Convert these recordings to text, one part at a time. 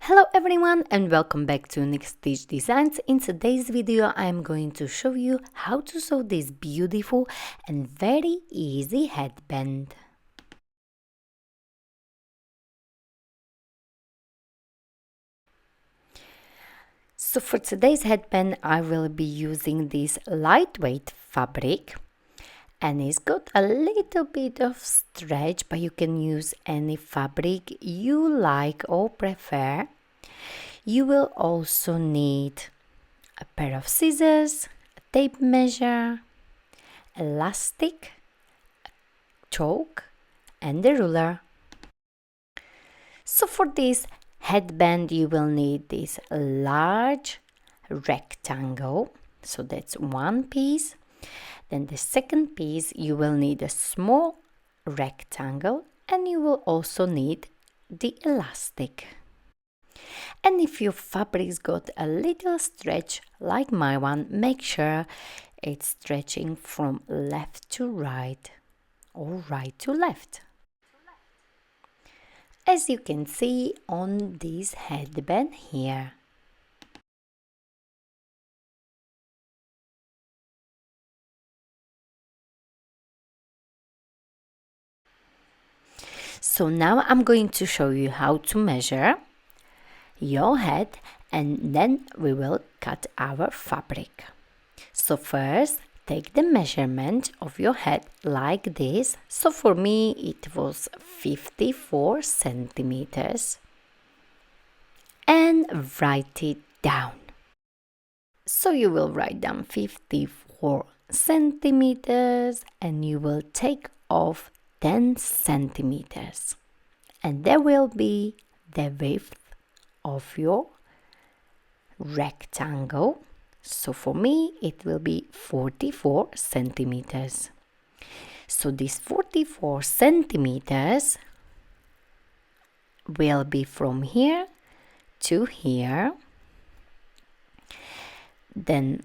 Hello everyone and welcome back to Next Stitch Designs. In today's video I am going to show you how to sew this beautiful and very easy headband. So for today's headband I will be using this lightweight fabric and it's got a little bit of stretch, but you can use any fabric you like or prefer. You will also need a pair of scissors, a tape measure, elastic, chalk and a ruler. So for this headband you will need this large rectangle, so that's one piece. Then the second piece you will need a small rectangle and you will also need the elastic. And if your fabric's got a little stretch like my one, make sure it's stretching from left to right or right to left. As you can see on this headband here. So now I'm going to show you how to measure your head and then we will cut our fabric. So first take the measurement of your head like this. So for me it was 54 centimeters and write it down. So you will write down 54 centimeters and you will take off 10 centimeters and there will be the width of your rectangle. So for me it will be 44 centimeters. So these 44 centimeters will be from here to here. Then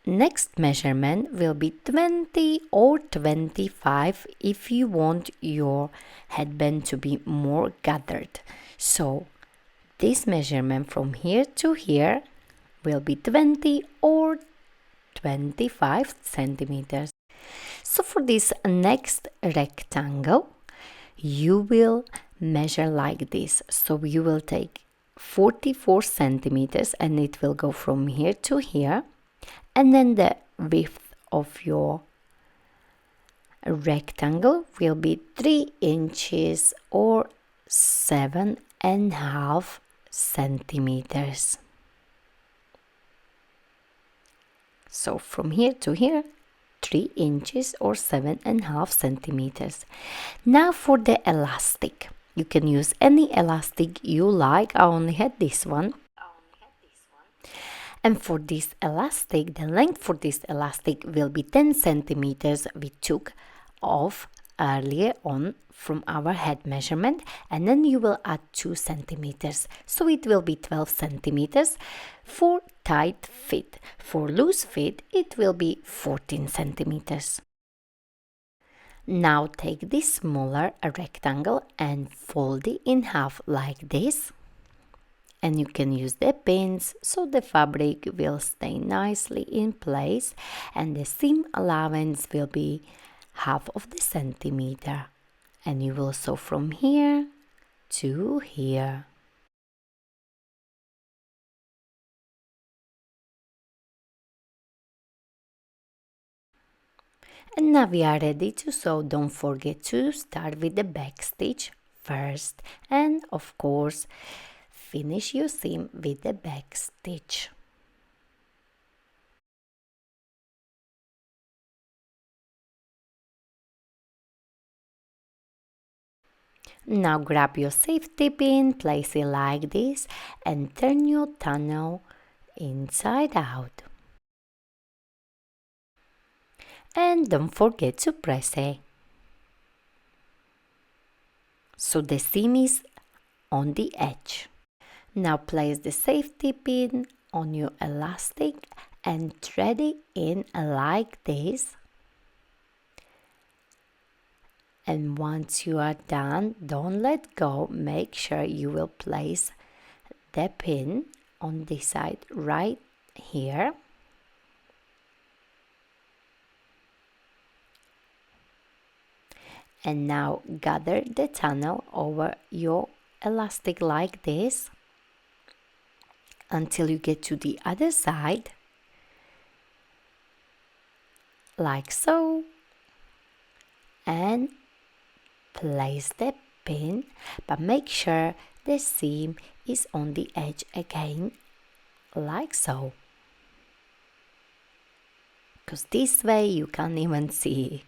next measurement will be 20 or 25 if you want your headband to be more gathered. So this measurement from here to here will be 20 or 25 centimeters. So for this next rectangle you will measure like this. So you will take 44 centimeters and it will go from here to here, and then the width of your rectangle will be 3 inches or 7.5 centimeters. So from here to here 3 inches or 7.5 centimeters. Now for the elastic. You can use any elastic you like. I only had this one. And for this elastic, the length for this elastic will be 10 centimeters we took off earlier on from our head measurement, and then you will add 2 centimeters. So it will be 12 centimeters for tight fit. For loose fit, it will be 14 centimeters. Now take this smaller rectangle and fold it in half like this. And you can use the pins so the fabric will stay nicely in place and the seam allowance will be half of the centimeter. And you will sew from here to here. And now we are ready to sew. Don't forget to start with the back stitch first and of course finish your seam with the back stitch. Now grab your safety pin, place it like this and turn your tunnel inside out. And don't forget to press it. So the seam is on the edge. Now place the safety pin on your elastic and thread it in like this. And once you are done, don't let go. Make sure you will place the pin on this side right here. And now gather the tunnel over your elastic like this until you get to the other side, like so, and place the pin, but make sure the seam is on the edge again, like so, because this way you can't even see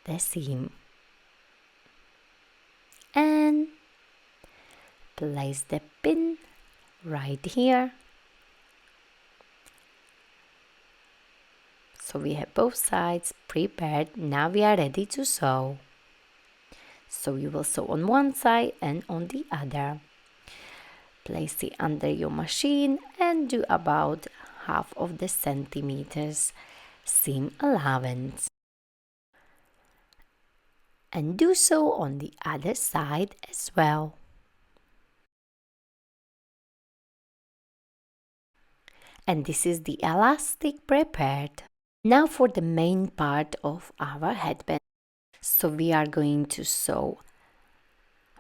the seam. And place the pin right here. So we have both sides prepared. Now we are ready to sew. So you will sew on one side and on the other. Place it under your machine and do about half of the centimeters seam allowance. And do so on the other side as well. And this is the elastic prepared. Now for the main part of our headband. So we are going to sew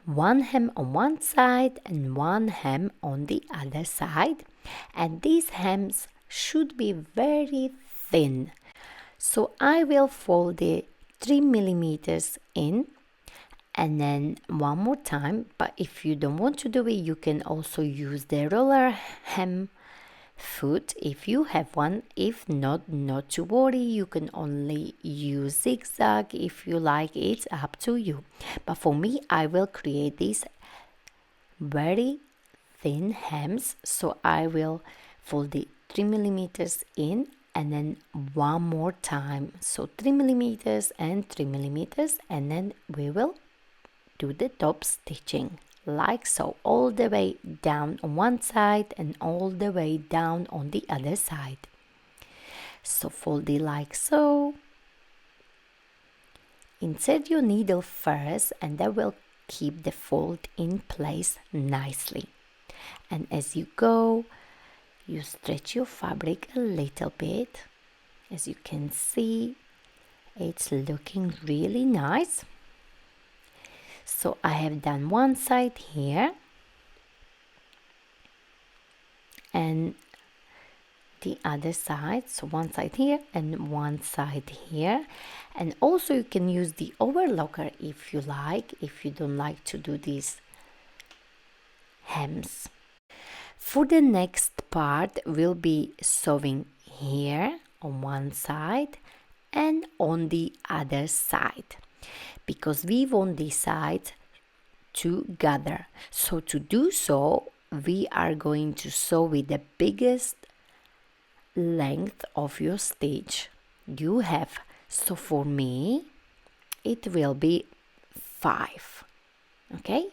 one hem on one side and one hem on the other side, and these hems should be very thin. So I will fold it 3 millimeters in, and then one more time. But if you don't want to do it, you can also use the roller hem foot if you have one. If not, not to worry, you can only use zigzag if you like. It's up to you, but for me I will create these very thin hems, so I will fold it 3 millimeters in and then one more time, so 3 millimeters and 3 millimeters, and then we will do the top stitching like so, all the way down on one side and all the way down on the other side. So fold it like so. Insert your needle first, and that will keep the fold in place nicely. And as you go, you stretch your fabric a little bit. As you can see, it's looking really nice. So I have done one side here and the other side, so one side here and one side here. And also you can use the overlocker if you like, if you don't like to do these hems. For the next part, we'll be sewing here on one side and on the other side, because we want these sides together. So to do so, we are going to sew with the biggest length of your stitch you have. So for me, it will be 5. Okay,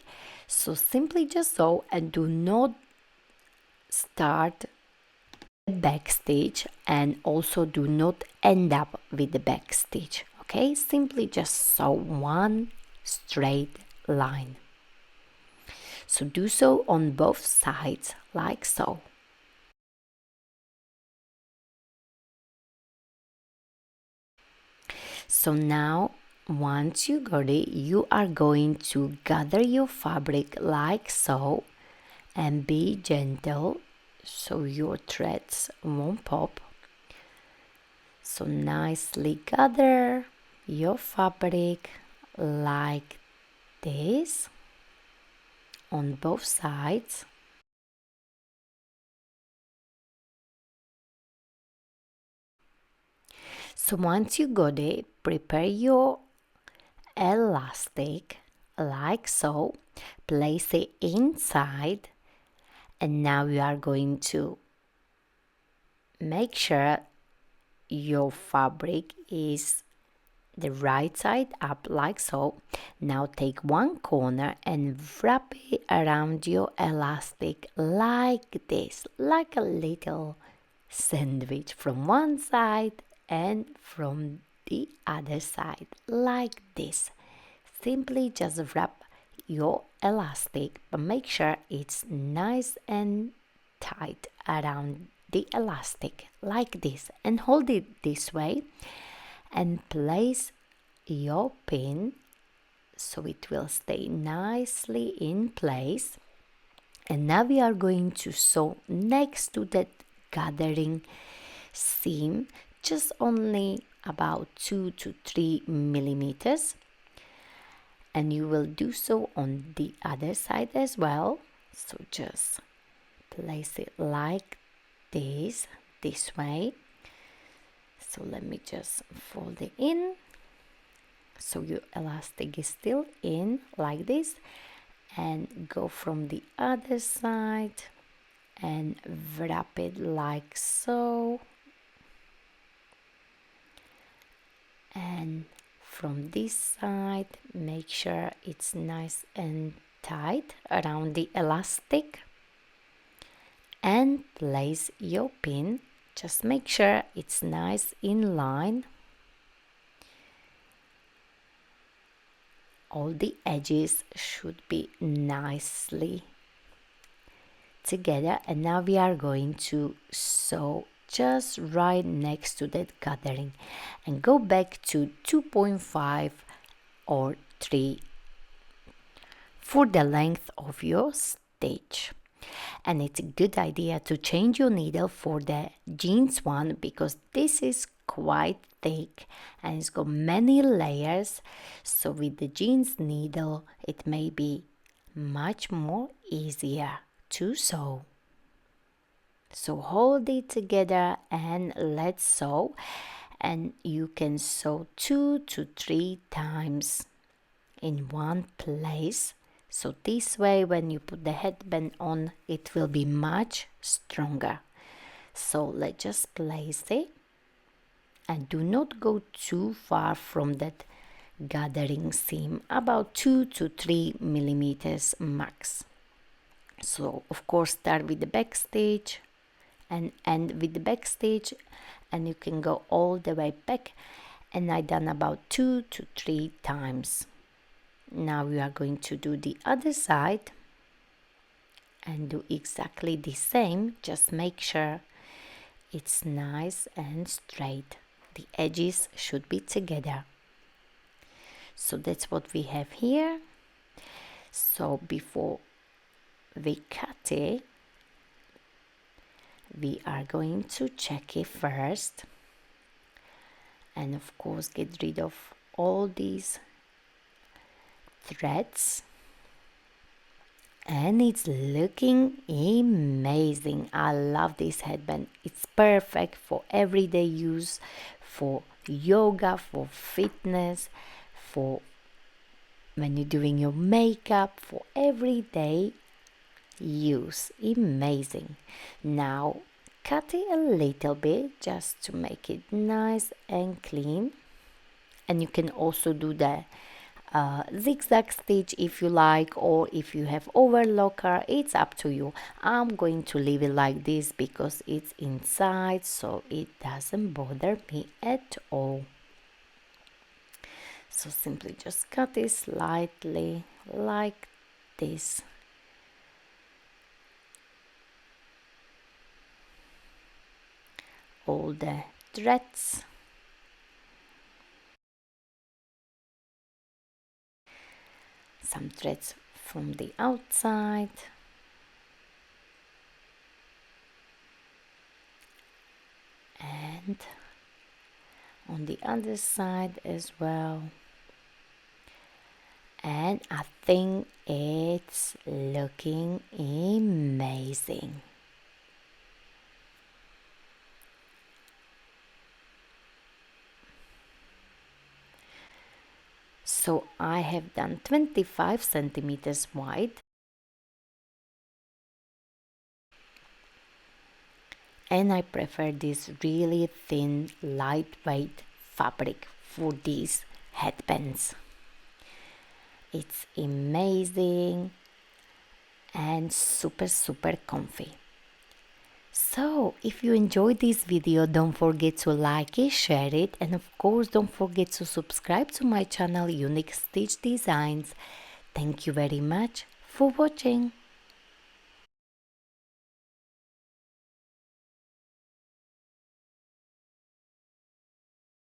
so simply just sew and do not start the back stitch, and also do not end up with the back stitch. Okay, simply just sew one straight line. So do so on both sides like so. So now once you got it, you are going to gather your fabric like so and be gentle so your threads won't pop. So nicely gather your fabric like this on both sides. So once you got it, prepare your elastic like so, place it inside, and now you are going to make sure your fabric is the right side up like so. Now take one corner and wrap it around your elastic like this, like a little sandwich from one side and from the other side like this. Simply just wrap your elastic, but make sure it's nice and tight around the elastic like this, and hold it this way and place your pin so it will stay nicely in place. And now we are going to sew next to that gathering seam, just only about 2 to 3 millimeters, and you will do so on the other side as well. So just place it like this way. So let me just fold it in so your elastic is still in like this, and go from the other side and wrap it like so, and from this side make sure it's nice and tight around the elastic, and place your pin. Just make sure it's nice in line. All the edges should be nicely together, and now we are going to sew just right next to that gathering and go back to 2.5 or 3 for the length of your stitch. And it's a good idea to change your needle for the jeans one, because this is quite thick and it's got many layers. So with the jeans needle it may be much more easier to sew. So hold it together and let's sew, and you can sew 2 to 3 times in one place. So this way when you put the headband on it will be much stronger. So let's just place it, and do not go too far from that gathering seam, about 2 to 3 millimeters max. So of course start with the back stitch and end with the back stitch, and you can go all the way back, and I done about 2 to 3 times. Now we are going to do the other side and do exactly the same. Just make sure it's nice and straight. The edges should be together. So that's what we have here. So before we cut it, we are going to check it first, and of course get rid of all these threads, and it's looking amazing. I love this headband. It's perfect for everyday use, for yoga, for fitness, for when you're doing your makeup, for everyday use. Amazing. Now cut it a little bit just to make it nice and clean, and you can also do the zigzag stitch if you like, or if you have overlocker, it's up to you. I'm going to leave it like this because it's inside, so it doesn't bother me at all. So simply just cut it slightly like this. All the threads. Some threads from the outside. And on the other side as well. And I think it's looking amazing. So I have done 25 centimeters wide, and I prefer this really thin, lightweight fabric for these headbands. It's amazing and super comfy. So, if you enjoyed this video, don't forget to like it, share it, and of course don't forget to subscribe to my channel Unique Stitch Designs. Thank you very much for watching.